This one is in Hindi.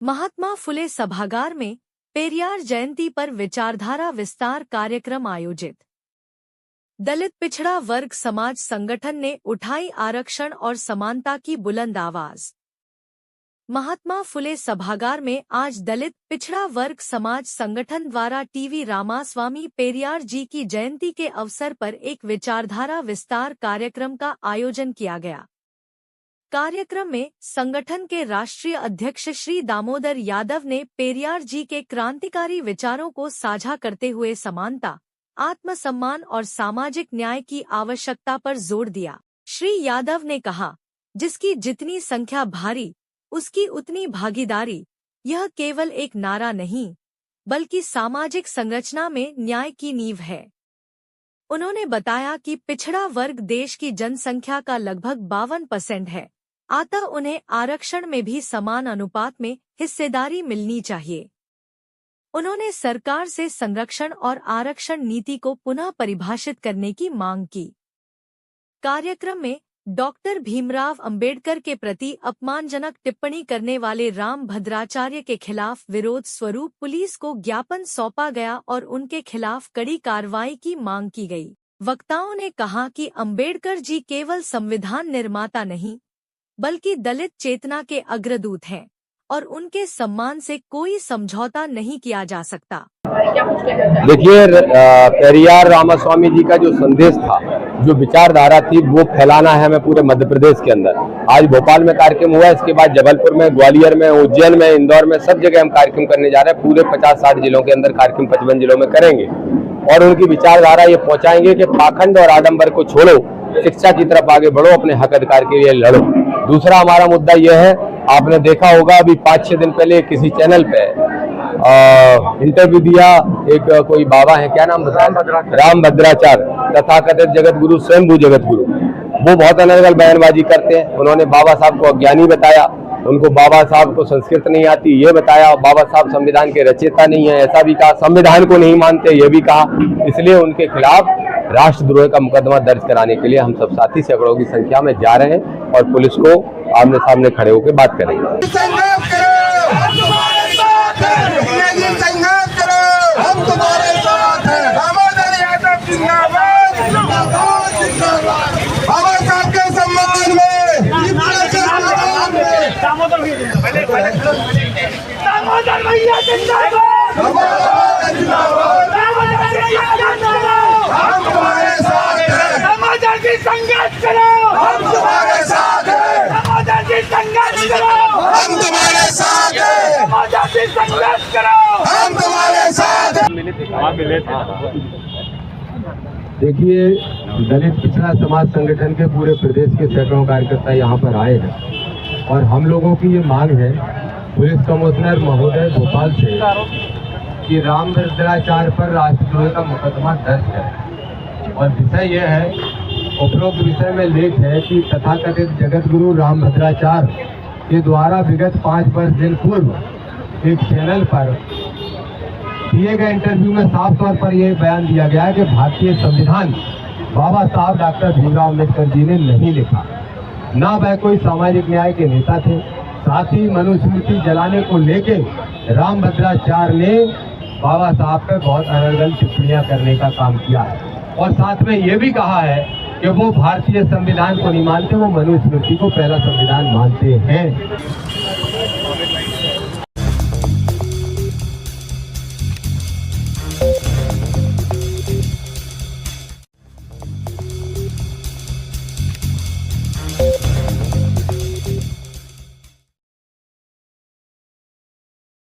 महात्मा फुले सभागार में पेरियार जयंती पर विचारधारा विस्तार कार्यक्रम आयोजित। दलित पिछड़ा वर्ग समाज संगठन ने उठाई आरक्षण और समानता की बुलंद आवाज। महात्मा फुले सभागार में आज दलित पिछड़ा वर्ग समाज संगठन द्वारा टीवी रामास्वामी पेरियार जी की जयंती के अवसर पर एक विचारधारा विस्तार कार्यक्रम का आयोजन किया गया। कार्यक्रम में संगठन के राष्ट्रीय अध्यक्ष श्री दामोदर यादव ने पेरियार जी के क्रांतिकारी विचारों को साझा करते हुए समानता, आत्मसम्मान और सामाजिक न्याय की आवश्यकता पर जोर दिया। श्री यादव ने कहा, जिसकी जितनी संख्या भारी उसकी उतनी भागीदारी, यह केवल एक नारा नहीं बल्कि सामाजिक संरचना में न्याय की नींव है। उन्होंने बताया कि पिछड़ा वर्ग देश की जनसंख्या का लगभग 52% है, अतः उन्हें आरक्षण में भी समान अनुपात में हिस्सेदारी मिलनी चाहिए। उन्होंने सरकार से संरक्षण और आरक्षण नीति को पुनः परिभाषित करने की मांग की। कार्यक्रम में डॉक्टर भीमराव अंबेडकर के प्रति अपमानजनक टिप्पणी करने वाले राम भद्राचार्य के खिलाफ विरोध स्वरूप पुलिस को ज्ञापन सौंपा गया और उनके खिलाफ कड़ी कार्रवाई की मांग की गई। वक्ताओं ने कहा कि अंबेडकर जी केवल संविधान निर्माता नहीं बल्कि दलित चेतना के अग्रदूत हैं और उनके सम्मान से कोई समझौता नहीं किया जा सकता। देखिए, पेरियार रामास्वामी जी का जो संदेश था, जो विचारधारा थी, वो फैलाना है हमें पूरे मध्य प्रदेश के अंदर। आज भोपाल में कार्यक्रम हुआ, इसके बाद जबलपुर में, ग्वालियर में, उज्जैन में, इंदौर में, सब जगह हम कार्यक्रम करने जा रहे हैं। पूरे 50-60 जिलों के अंदर कार्यक्रम 55 जिलों में करेंगे और उनकी विचारधारा ये पहुंचाएंगे कि पाखंड और आडंबर को छोड़ो, शिक्षा की तरफ आगे बढ़ो, अपने हक अधिकार के लिए लड़ो। दूसरा हमारा मुद्दा यह है, आपने देखा होगा अभी 5-6 दिन पहले किसी चैनल पे इंटरव्यू दिया, एक कोई बाबा है, क्या नाम बताया, राम भद्राचार्य, तथाकथित जगत गुरु, स्वयंभू जगत गुरु। वो बहुत अनर्गल बयानबाजी करते हैं। उन्होंने बाबा साहब को अज्ञानी बताया, उनको बाबा साहब को संस्कृत नहीं आती ये बताया, बाबा साहब संविधान के रचयिता नहीं है ऐसा भी कहा, संविधान को नहीं मानते ये भी कहा। इसलिए उनके खिलाफ राष्ट्रद्रोह का मुकदमा दर्ज कराने के लिए हम सब साथी सैकड़ों की संख्या में जा रहे हैं और पुलिस को आमने सामने खड़े होकर बात करेंगे। संघर्ष करो, हम तुम्हारे साथ हैं। समाजाची संघर्ष करो, हम तुम्हारे साथ हैं। समाजाची संघर्ष करो, हम तुम्हारे साथ हैं। देखिए, दलित पिछड़ा समाज संगठन के पूरे प्रदेश के सैकड़ों कार्यकर्ता यहाँ पर आए हैं और हम लोगों की ये मांग है पुलिस कमिश्नर महोदय भोपाल से कि राम भद्राचार्य पर राष्ट्रद्रोह का मुकदमा दर्ज है। और विषय यह है, उपरोक्त विषय में लेख है कि तथाकथित जगत गुरु राम भद्राचार्य के द्वारा विगत 5 वर्ष दिन पूर्व एक चैनल पर दिए गए इंटरव्यू में साफ तौर पर यह बयान दिया गया है कि भारतीय संविधान बाबा साहब डॉक्टर भीमराव अम्बेडकर जी ने नहीं लिखा, ना वह कोई सामाजिक न्याय के नेता थे। साथ ही मनुस्मृति जलाने को लेके राम भद्राचार्य ने बाबा साहब पर बहुत अनर्गल टिप्पणियां करने का काम किया है और साथ में ये भी कहा है कि वो भारतीय संविधान को नहीं मानते, वो मनुस्मृति को पहला संविधान मानते हैं।